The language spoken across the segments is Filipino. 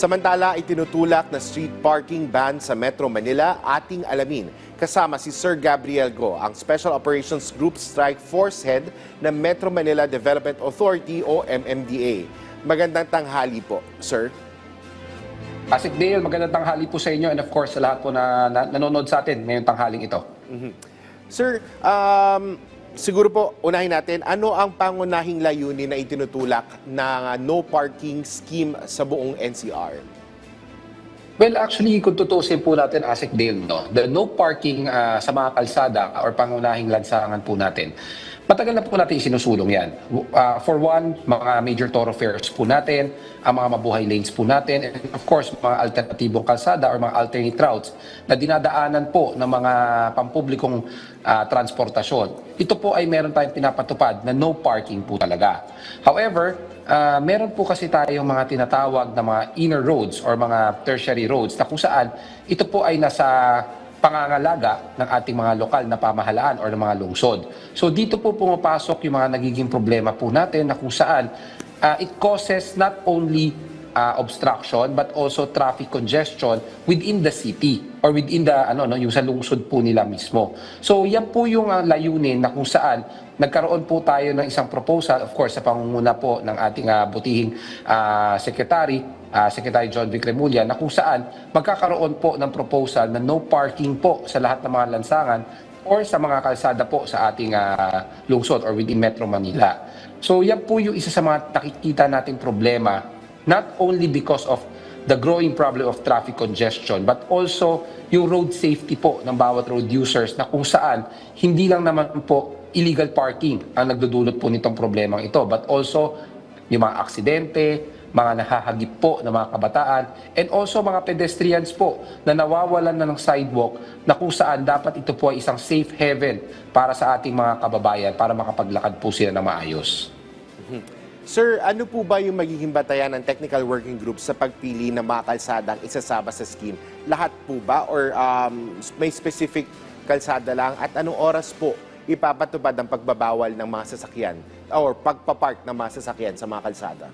Samantala, itinutulak na street parking ban sa Metro Manila, ating alamin. Kasama si Sir Gabriel Go, ang Special Operations Group Strike Force Head ng Metro Manila Development Authority o MMDA. Magandang tanghali po, Sir. Asik Dale, magandang tanghali po sa inyo and of course sa lahat po na nanonood sa atin ngayong tanghaling ito. Sir, siguro po unahin natin, ano ang pangunahing layunin na itinutulak ng no parking scheme sa buong NCR? Well, actually, kung tutusin po natin, Asik Dale, the no parking sa mga kalsada or pangunahing lansangan po natin, matagal na po natin isinusulong yan. For one, mga major thoroughfares po natin, ang mga mabuhay lanes po natin, and of course, mga alternatibong kalsada or mga alternate routes na dinadaanan po ng mga pampublikong transportasyon. Ito po ay meron tayong pinapatupad na no parking po talaga. However, meron po kasi tayong mga tinatawag na mga inner roads or mga tertiary roads na kung saan ito po ay nasa pangangalaga ng ating mga lokal na pamahalaan or ng mga lungsod. So dito po pumapasok yung mga nagiging problema po natin na kung saan it causes not only obstruction but also traffic congestion within the city or within the yung sa lungsod po nila mismo. So yan po yung layunin na kung saan nagkaroon po tayo ng isang proposal, of course sa pangunguna po ng ating butihing Secretary John Vic Remulla, na kung saan magkakaroon po ng proposal na no parking po sa lahat ng mga lansangan or sa mga kalsada po sa ating lungsod or within Metro Manila. So yan po yung isa sa mga nakikita nating problema, not only because of the growing problem of traffic congestion but also yung road safety po ng bawat road users na kung saan hindi lang naman po illegal parking ang nagdudulot po nitong problemang ito but also yung mga aksidente, mga nahahagip po ng mga kabataan, and also mga pedestrians po na nawawalan na ng sidewalk na kung saan dapat ito po ay isang safe haven para sa ating mga kababayan para makapaglakad po sila na maayos. Sir, ano po ba yung magiging batayan ng technical working group sa pagpili ng mga kalsadang isasama sa scheme? Lahat po ba or may specific kalsada lang at anong oras po ipapatupad ang pagbabawal ng mga sasakyan or pagpapark ng mga sasakyan sa mga kalsada?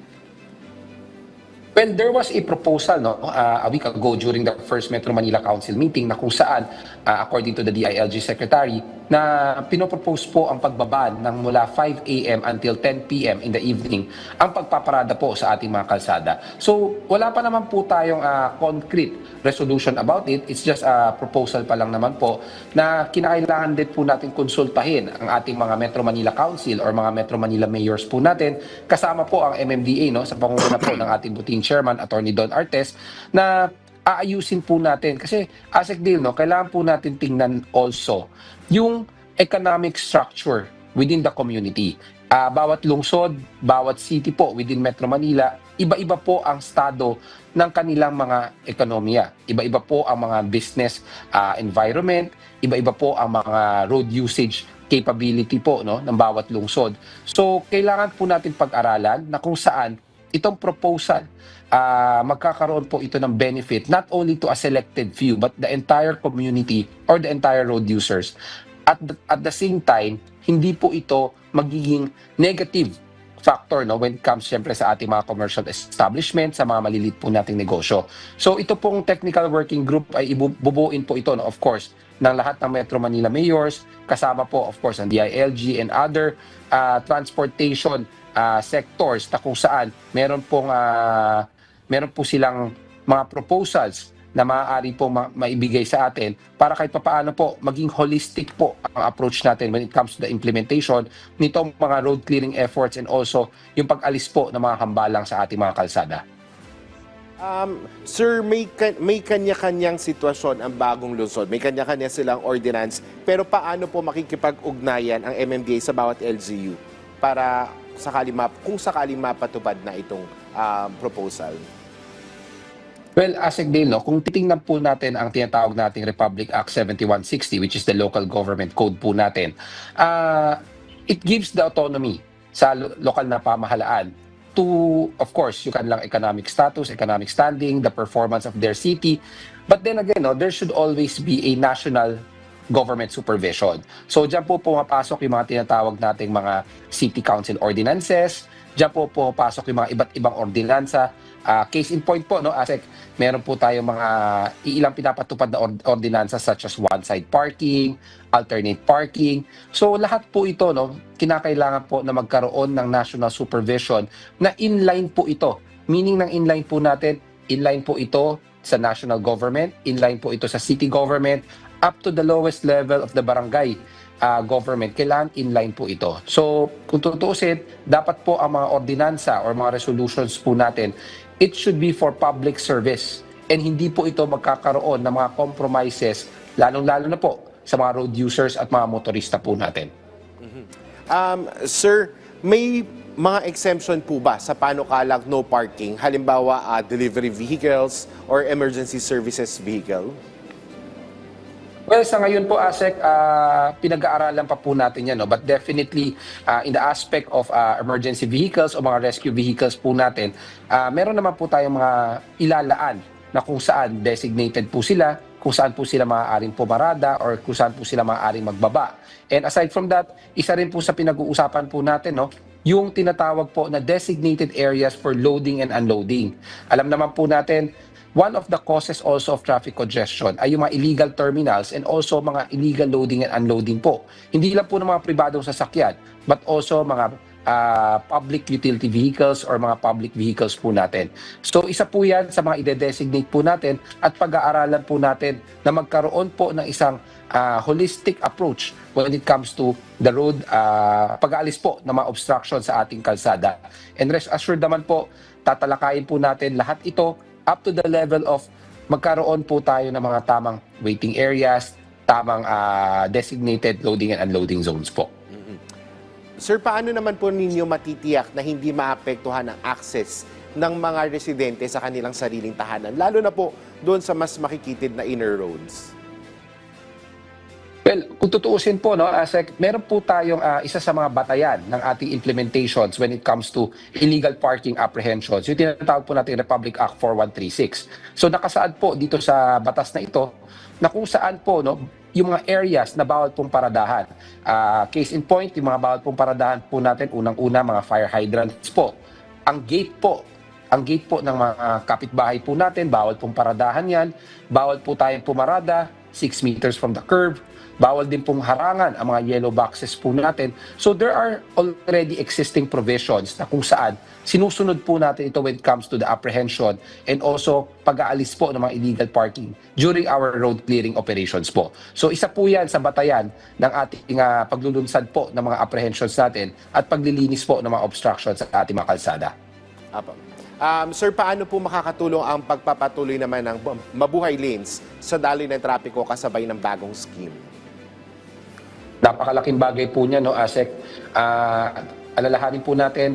Well, there was a proposal a week ago during the first Metro Manila Council meeting na kung saan, according to the DILG Secretary, na pinopropose po ang pagbaban ng mula 5 a.m. until 10 p.m. in the evening ang pagpaparada po sa ating mga kalsada. So, wala pa naman po tayong concrete resolution about it. It's just a proposal pa lang naman po na kinakailangan din po natin konsultahin ang ating mga Metro Manila Council or mga Metro Manila mayors po natin. Kasama po ang MMDA sa pangunguna po ng ating buting Chairman, Attorney Don Artes, na aayusin po natin. Kasi, Asik Dale, kailangan po natin tingnan also yung economic structure within the community. Bawat lungsod, bawat city po within Metro Manila, iba-iba po ang estado ng kanilang mga ekonomiya. Iba-iba po ang mga business environment, iba-iba po ang mga road usage capability po ng bawat lungsod. So, kailangan po natin pag-aralan na kung saan itong proposal, magkakaroon po ito ng benefit not only to a selected few but the entire community or the entire road users. At the same time, hindi po ito magiging negative factor when it comes syempre sa ating mga commercial establishment, sa mga maliliit po nating negosyo. So ito pong technical working group ay ibubuin po ito of course ng lahat ng Metro Manila mayors, kasama po of course ang DILG and other transportation sectors na kung saan meron po silang mga proposals na maaari po maibigay sa atin para kahit papaano po maging holistic po ang approach natin when it comes to the implementation nitong mga road clearing efforts and also yung pag-alis po ng mga hambalang sa ating mga kalsada. Sir, may kanya-kanyang sitwasyon ang bagong lungsod. May kanya-kanya silang ordinance. Pero paano po makikipag-ugnayan ang MMDA sa bawat LGU para kung sakali mapatupad na itong proposal? Well, Asik Dale, kung titingnan po natin ang tinatawag nating Republic Act 7160, which is the local government code po natin, it gives the autonomy sa lokal na pamahalaan to, of course, yung kanilang economic status, economic standing, the performance of their city. But then again, there should always be a national government supervision. So diyan po pumapasok yung mga tinatawag nating mga city council ordinances, diyan po pumapasok yung mga iba't ibang ordinansa Case in point po, no, ASEC, meron po tayong mga ilang pinapatupad na ordinansa such as one-side parking, alternate parking. So lahat po ito, no, kinakailangan po na magkaroon ng national supervision na inline po ito. Meaning ng inline po natin, inline po ito sa national government, inline po ito sa city government, up to the lowest level of the barangay government, kailangan inline po ito. So, kung tutuusin, dapat po ang mga ordinansa or mga resolutions po natin, it should be for public service. And hindi po ito magkakaroon ng mga compromises, lalong-lalo na po sa mga road users at mga motorista po natin. Sir, may mga exemption po ba sa panukalang no parking? Halimbawa, delivery vehicles or emergency services vehicle? Well, sa ngayon po, ASEC, pinag-aaralan pa po natin yan. No? But definitely, in the aspect of emergency vehicles o mga rescue vehicles po natin, meron naman po tayong mga ilalaan na kung saan designated po sila, kung saan po sila maaaring pumarada or kung saan po sila maaaring magbaba. And aside from that, isa rin po sa pinag-uusapan po natin, no? Yung tinatawag po na designated areas for loading and unloading. Alam naman po natin, one of the causes also of traffic congestion ay yung mga illegal terminals and also mga illegal loading and unloading po. Hindi lang po ng mga pribadong sasakyan, but also mga public utility vehicles or mga public vehicles po natin. So isa po yan sa mga ide-designate po natin at pag-aaralan po natin na magkaroon po ng isang holistic approach when it comes to the road, pag-aalis po ng mga obstruction sa ating kalsada. And rest assured naman po, tatalakayin po natin lahat ito up to the level of magkaroon po tayo ng mga tamang waiting areas, tamang designated loading and unloading zones po. Sir, paano naman po ninyo matitiyak na hindi maapektuhan ang access ng mga residente sa kanilang sariling tahanan, lalo na po doon sa mas makikitid na inner roads? Well, kung tutuusin po, no, ASEC, meron po tayong isa sa mga batayan ng ating implementations when it comes to illegal parking apprehensions. Yung tinatawag po natin Republic Act 4136. So nakasaad po dito sa batas na ito na kung saan po, no, yung mga areas na bawal pong paradahan. Case in point, yung mga bawal pong paradahan po natin, unang-una mga fire hydrants po. Ang gate po ng mga kapitbahay po natin, bawal pong paradahan yan. Bawal po tayong pumarada 6 meters from the curb. Bawal din pong harangan ang mga yellow boxes po natin. So there are already existing provisions na kung saan sinusunod po natin ito when it comes to the apprehension and also pag-aalis po ng mga illegal parking during our road clearing operations po. So isa po yan sa batayan ng ating paglulunsad po ng mga apprehensions natin at paglilinis po ng mga obstructions sa ating mga kalsada. Apo. Sir, paano po makakatulong ang pagpapatuloy naman ng mabuhay lanes sa daloy ng trapiko kasabay ng bagong scheme? Napakalaking bagay po niya, no, ASEC. Alalahanin po natin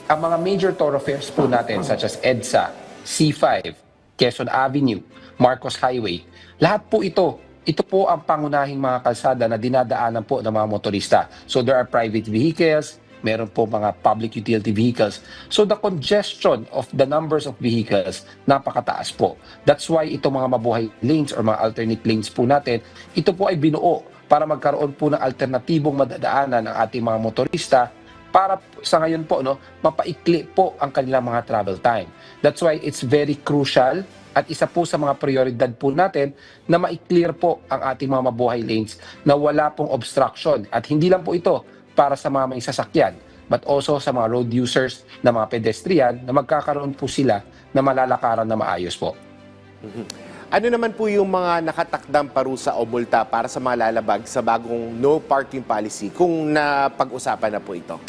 ang mga major thoroughfares po natin such as EDSA, C5, Quezon Avenue, Marcos Highway. Lahat po ito po ang pangunahing mga kalsada na dinadaanan po ng mga motorista. So there are private vehicles, meron po mga public utility vehicles. So the congestion of the numbers of vehicles, napakataas po. That's why itong mga mabuhay lanes or mga alternate lanes po natin, ito po ay binuo para magkaroon po ng alternatibong madadaanan ng ating mga motorista para sa ngayon po, no, mapaikli po ang kanilang mga travel time. That's why it's very crucial at isa po sa mga prioridad po natin na ma-clear po ang ating mga mabuhay lanes na wala pong obstruction. At hindi lang po ito para sa mga may sasakyan, but also sa mga road users na mga pedestrian na magkakaroon po sila na malalakaran na maayos po. Ano naman po yung mga nakatakdang parusa o multa para sa mga lalabag sa bagong no parking policy kung napag-usapan na po ito?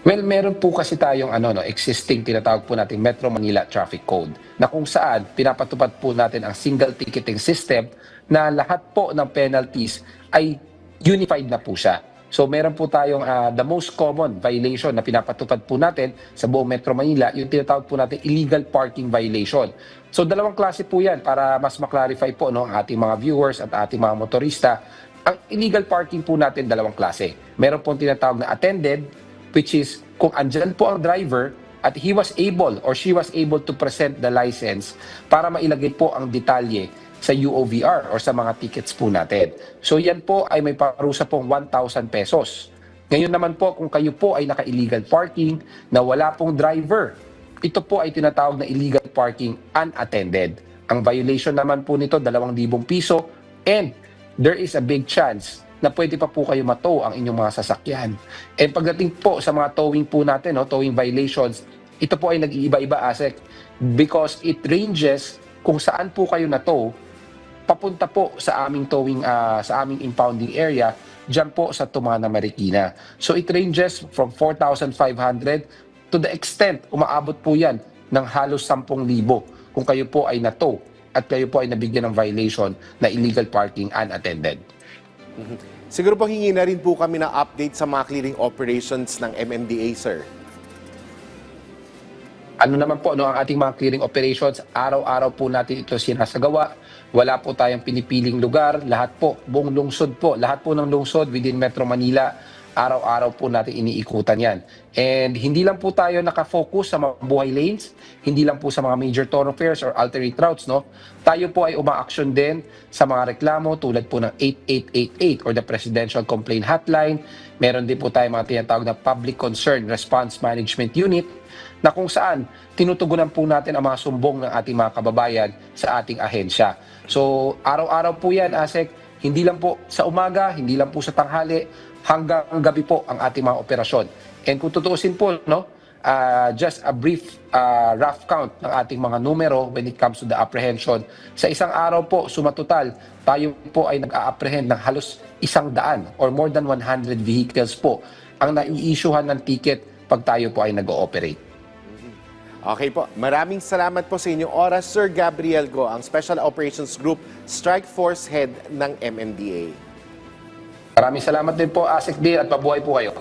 Well, meron po kasi tayong existing tinatawag po nating Metro Manila Traffic Code na kung saan pinapatupad po natin ang single ticketing system na lahat po ng penalties ay unified na po siya. So meron po tayong the most common violation na pinapatupad po natin sa buong Metro Manila, yung tinatawag po natin illegal parking violation. So dalawang klase po yan para mas maklarify po, no, ang ating mga viewers at ating mga motorista. Ang illegal parking po natin dalawang klase. Meron po tinatawag na attended, which is kung andyan po ang driver at he was able or she was able to present the license para mailagay po ang detalye sa UOVR or sa mga tickets po natin. So yan po ay may parusa pong 1,000 pesos. Ngayon naman po kung kayo po ay naka-illegal parking na wala pong driver ito po ay tinatawag na illegal parking unattended. Ang violation naman po nito, 2,000 piso, and there is a big chance na pwede pa po kayo matow ang inyong mga sasakyan. And pagdating po sa mga towing po natin, towing violations, ito po ay nag-iiba-iba, ASEC, because it ranges kung saan po kayo natow papunta po sa aming towing, sa aming impounding area, dyan po sa Tumana, Marikina. So it ranges from 4,500 to the extent, umaabot po yan ng halos 10,000 kung kayo po ay natow at kayo po ay nabigyan ng violation na illegal parking unattended. Siguro po hingi na rin po kami ng update sa mga clearing operations ng MMDA, sir. Ano naman po, ang ating mga clearing operations, araw-araw po natin ito sinasagawa. Wala po tayong pinipiling lugar, lahat po, buong lungsod po, lahat po ng lungsod within Metro Manila, araw-araw po natin iniikutan yan. And hindi lang po tayo nakafocus sa mga buhay lanes, hindi lang po sa mga major thoroughfares or alternate routes, no? Tayo po ay uma-action din sa mga reklamo tulad po ng 8888 or the Presidential Complaint Hotline. Meron din po tayo mga tinatawag na Public Concern Response Management Unit na kung saan tinutugunan po natin ang mga sumbong ng ating mga kababayan sa ating ahensya. So, araw-araw po yan, ASEC, hindi lang po sa umaga, hindi lang po sa tanghali, hanggang gabi po ang ating mga operasyon. And kung tutuusin po, just a brief rough count ng ating mga numero when it comes to the apprehension. Sa isang araw po, sumatotal, tayo po ay nag-a-apprehend ng halos 100 or more than 100 vehicles po ang nai-issuehan ng ticket pag tayo po ay nag-ooperate. Okay po. Maraming salamat po sa inyong oras, Sir Gabriel Go, ang Special Operations Group Strike Force Head ng MMDA. Maraming salamat din po, ASEC Dir, at mabuhay po kayo.